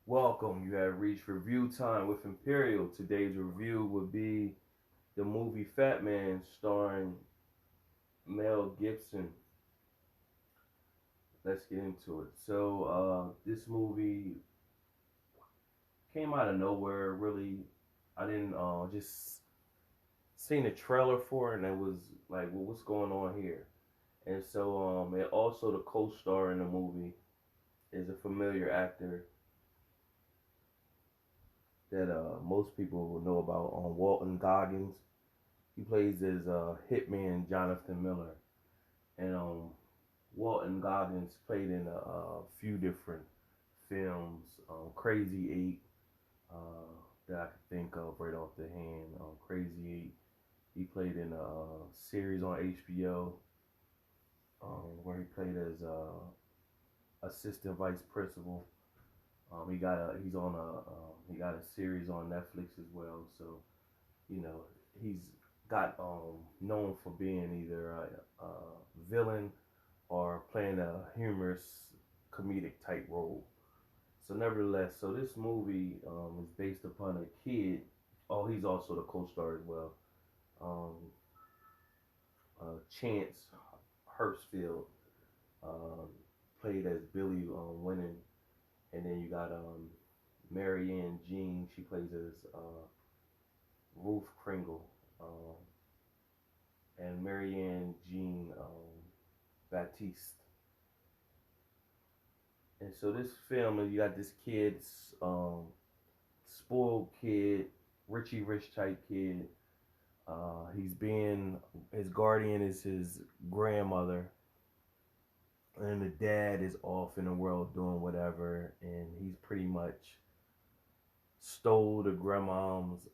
Welcome. You have reached review time with Imperial. Today's review would be the movie Fatman starring Mel Gibson. Let's get into it. This movie came out of nowhere. Really, I didn't just seen a trailer for it, and it was like, well, what's going on here? And also the co-star in the movie is a familiar actor that most people will know about on Walton Goggins. He plays as hitman Jonathan Miller, and Walton Goggins played in a few different films. Crazy Eight, that I could think of right off the hand. Crazy Eight. He played in a series on HBO where he played as assistant vice principal. He got a series on Netflix as well. So you know he's got known for being either a villain or playing a humorous comedic type role. So this movie is based upon a kid. Oh, he's also the co-star as well. Um, Chance Hurstfield um, played as Billy Winning, and then you got Marianne Jean. She plays as Ruth Kringle, and Marianne Jean Baptiste. And so this film, you got this kid's spoiled kid, Richie Rich type kid. He's being his guardian is his grandmother, and the dad is off in the world doing whatever, and he's pretty much stole the grandmom's.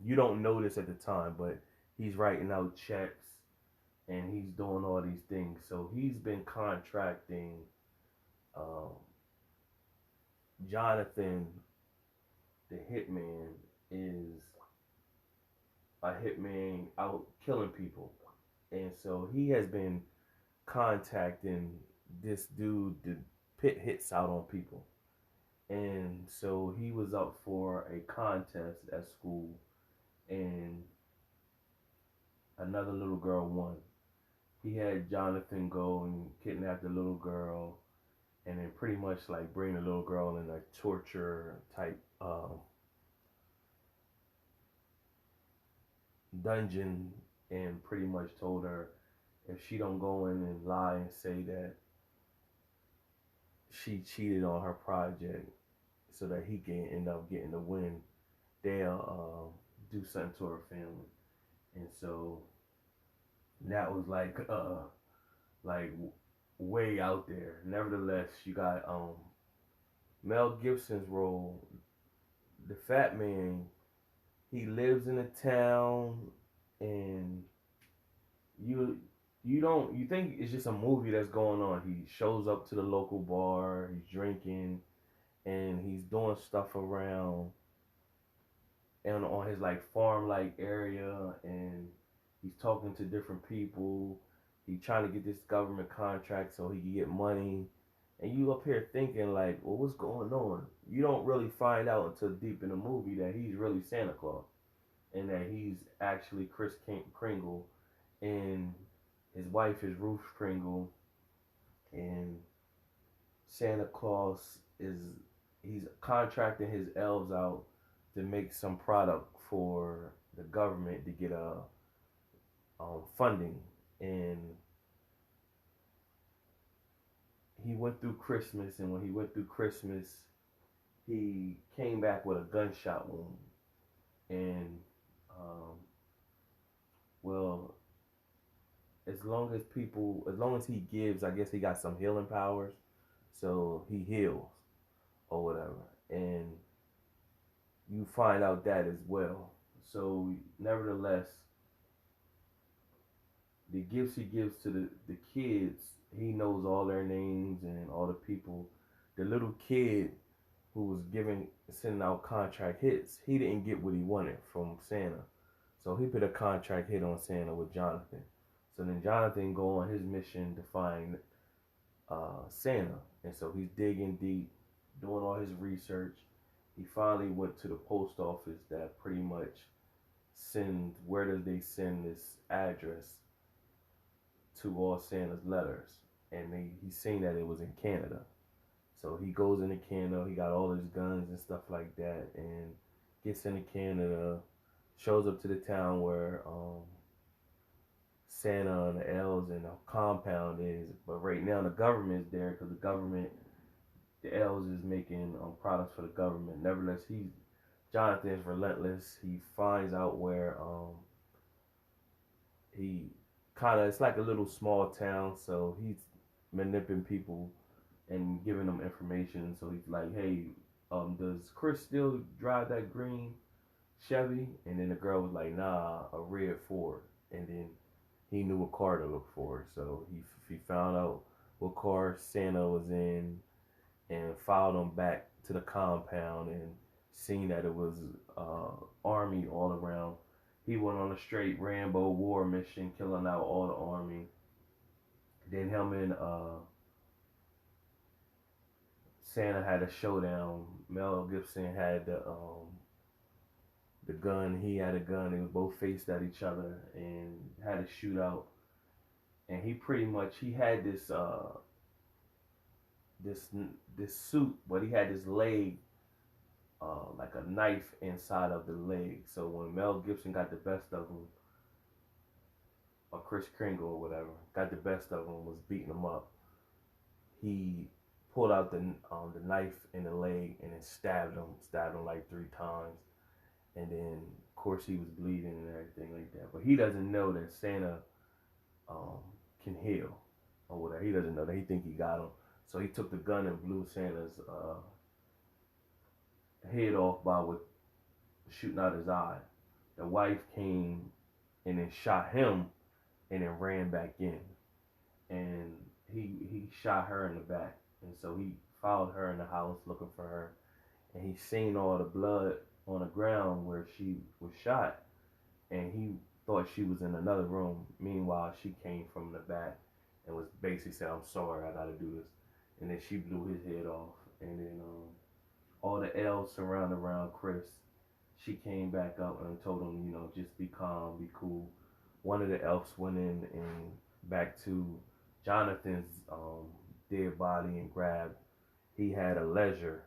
You don't notice at the time, but he's writing out checks and he's doing all these things. So he's been contracting um, Jonathan, the hitman, is a hitman out killing people. And so he has been contacting this dude to pit hits out on people. And so he was up for a contest at school, and another little girl won. He had Jonathan go and kidnap the little girl, and then pretty much like bring the little girl in a torture type dungeon, and pretty much told her if she don't go in and lie and say that she cheated on her project so that he can end up getting the win, they'll do something to her family. And so that was like way out there. Nevertheless, you got Mel Gibson's role, the fat man. He lives in a town, and you you think it's just a movie that's going on. He shows up to the local bar, he's drinking, and he's doing stuff around and on his like farm like area, and he's talking to different people. He's trying to get this government contract so he can get money. And you up here thinking like, well, what's going on? You don't really find out until deep in the movie that he's really Santa Claus, and that he's actually Kringle, and his wife is Ruth Kringle, and Santa Claus is he's contracting his elves out to make some product for the government to get a funding. And he went through Christmas, and when he went through Christmas, he came back with a gunshot wound. And um, well, as long as he gives, I guess he got some healing powers, so he heals or whatever. And you find out that as well. So, nevertheless, the gifts he gives to the kids, he knows all their names and all the people. The little kid who was sending out contract hits, he didn't get what he wanted from Santa. So he put a contract hit on Santa with Jonathan. So then Jonathan go on his mission to find Santa, and so he's digging deep, doing all his research, he finally went to the post office that pretty much sends, where does they send this address to all Santa's letters. And he seen that it was in Canada. So he goes into Canada, he got all his guns and stuff like that, and gets into Canada, shows up to the town where Santa and the elves and the compound is. But right now the government's there because the elves is making products for the government. Nevertheless, Jonathan's relentless. He finds out where he kind of, it's like a little small town, so he's manipulating people and giving them information. So he's like, hey, does Chris still drive that green Chevy? And then the girl was like, nah, a red Ford. And then he knew what car to look for. So he found out what car Santa was in and followed him back to the compound and seen that it was army all around. He went on a straight Rambo war mission, killing out all the army. Then him and Santa had a showdown. Mel Gibson had the gun. He had a gun. They both faced at each other and had a shootout. And he had this suit, but he had this leg, like a knife inside of the leg. So when Mel Gibson got the best of him, or Chris Kringle or whatever, got the best of him, was beating him up, he pulled out the knife in the leg and then stabbed him like 3 times. And then, of course, he was bleeding and everything like that. But he doesn't know that Santa can heal or whatever. He doesn't know that. He think he got him. So he took the gun and blew Santa's head off with shooting out his eye. The wife came and then shot him and then ran back in. And he shot her in the back. And so he followed her in the house looking for her. And he seen all the blood on the ground where she was shot. And he thought she was in another room. Meanwhile, she came from the back and was basically saying, I'm sorry, I gotta do this. And then she blew his head off. And then all the elves surrounded around Chris. She came back up and told him, just be calm, be cool. One of the elves went in and back to Jonathan's dead body and grabbed. He had a ledger,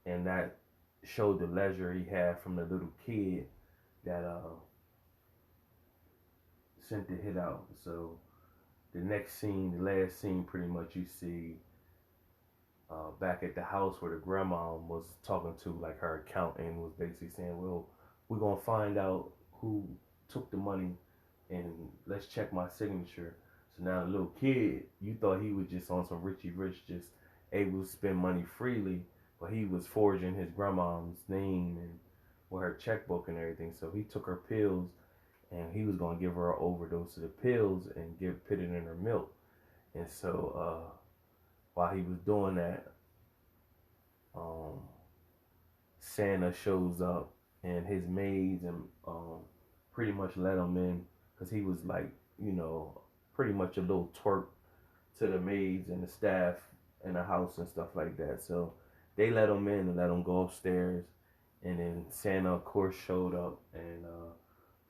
and that showed the ledger he had from the little kid that sent the hit out. So the next scene, the last scene, pretty much you see back at the house where the grandma was talking to, like, her accountant, was basically saying, well, we're going to find out who took the money and let's check my signature. So now the little kid, you thought he was just on some Richie Rich, just able to spend money freely, but he was forging his grandma's name and with her checkbook and everything. So he took her pills and he was going to give her an overdose of the pills and put it in her milk. And so while he was doing that, Santa shows up and his maids and pretty much let him in because he was like, pretty much a little twerp to the maids and the staff in the house and stuff like that. So they let him in and let him go upstairs. And then Santa, of course, showed up. And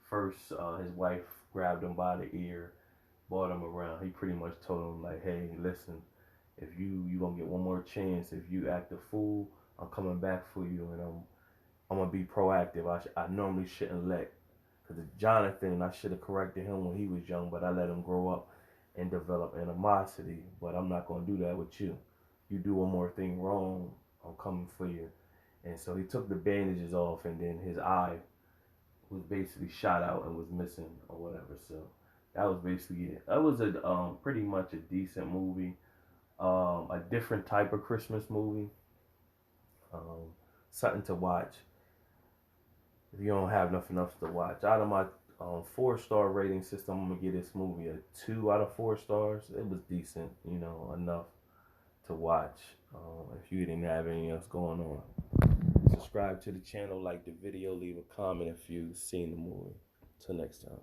first, his wife grabbed him by the ear, brought him around. He pretty much told him, like, hey, listen, if you going to get one more chance. If you act a fool, I'm coming back for you. And I'm going to be proactive. I normally shouldn't let, because Jonathan, I should have corrected him when he was young, but I let him grow up and develop animosity. But I'm not going to do that with you. You do one more thing wrong, I'm coming for you. And so he took the bandages off, and then his eye was basically shot out and was missing or whatever. So that was basically it. That was a pretty much a decent movie, a different type of Christmas movie, something to watch if you don't have nothing else to watch. Out of my 4-star rating system, I'm gonna give this movie a 2 out of 4 stars. It was decent, enough to watch if you didn't have anything else going on. Subscribe to the channel, like the video, leave a comment if you've seen the movie. Till next time.